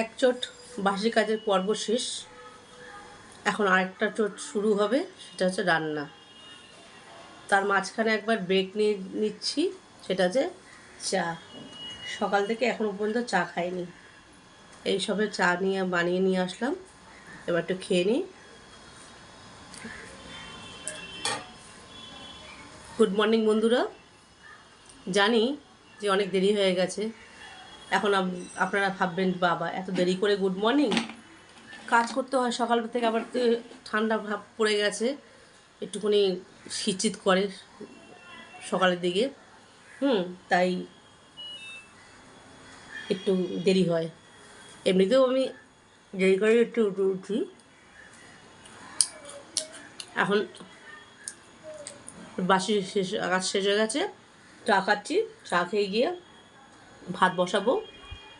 এক চোট বাসি কাজের পর্ব শেষ। এখন আরেকটা চোট শুরু হবে, সেটা হচ্ছে রান্না। তার মাঝখানে একবার ব্রেক নিয়ে নিচ্ছি, সেটা হচ্ছে চা। সকাল থেকে এখনও পর্যন্ত চা খাইনি। এই সবে চা বানিয়ে নিয়ে আসলাম, এবার একটু খেয়ে নিই। গুড মর্নিং বন্ধুরা। জানি যে অনেক দেরি হয়ে গেছে। এখন আপনারা ভাববেন বাবা এত দেরি করে গুড মর্নিং। কাজ করতে হয় সকাল থেকে, আবার ঠান্ডা ভাব পড়ে গেছে, একটুখানি শীত করে সকালের দিকে, তাই একটু দেরি হয়। এমনিতেও আমি দেরি করে একটু উঠি। এখন বাসি কাজ শেষ হয়ে গেছে, চা খাচ্ছি। চা খেয়ে গিয়ে ভাত বসাবো।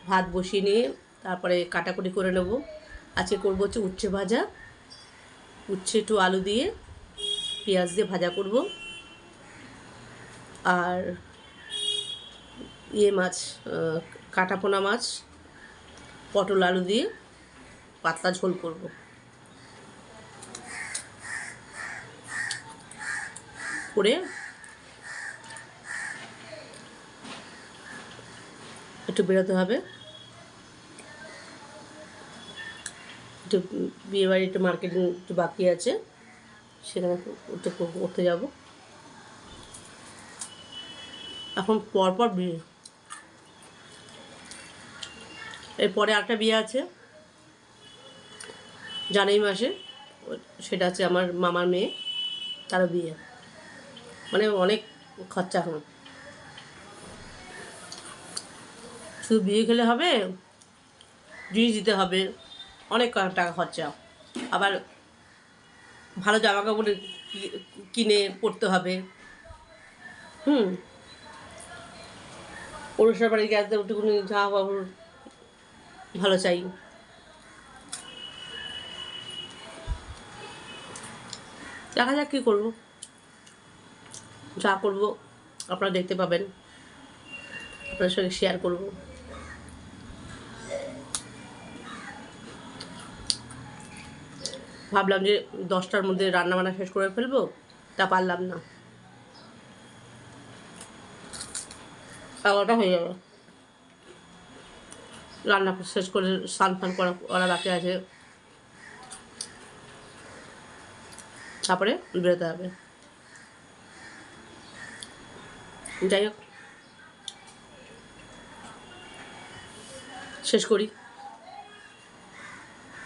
ভাত বসিয়ে নিয়ে তারপরে কাটাকুটি করে নেব। আজকে করবো হচ্ছে উচ্ছে ভাজা। উচ্ছে একটু আলু দিয়ে পেঁয়াজ দিয়ে ভাজা করব। আর মাছ, কাটাপোনা মাছ, পটল আলু দিয়ে পাতলা ঝোল করব। করে একটু বেরোতে হবে, একটু বিয়েবাড়ি, একটু মার্কেটিং একটু বাকি আছে, সেখানে একটু করতে যাব। এখন পরপর বিয়ে, এরপরে আরেকটা বিয়ে আছে জানুয়ারি মাসে, সেটা হচ্ছে আমার মামার মেয়ে, তারও বিয়ে। মানে অনেক খরচা। এখন শুধু বিয়ে খেলে হবে, জিনিস দিতে হবে, অনেক টাকা খরচা। আবার ভালো জামা কাপড় কিনে পরতে হবে। অনুষ্ঠান বাড়ি গেছে, একটুখানি জামা কাপড় ভালো চাই। দেখা যাক কী করবো, যা করবো আপনারা দেখতে পাবেন, আপনাদের সঙ্গে শেয়ার করব। ভাবলাম যে 10টার মধ্যে রান্নাবান্না শেষ করে ফেলবো, তা পারলাম না, 11টা হয়ে যাবে। রান্না শেষ করে স্নান ফান করা বাকি আছে, তারপরে বেরোতে হবে। যাই হোক, শেষ করি।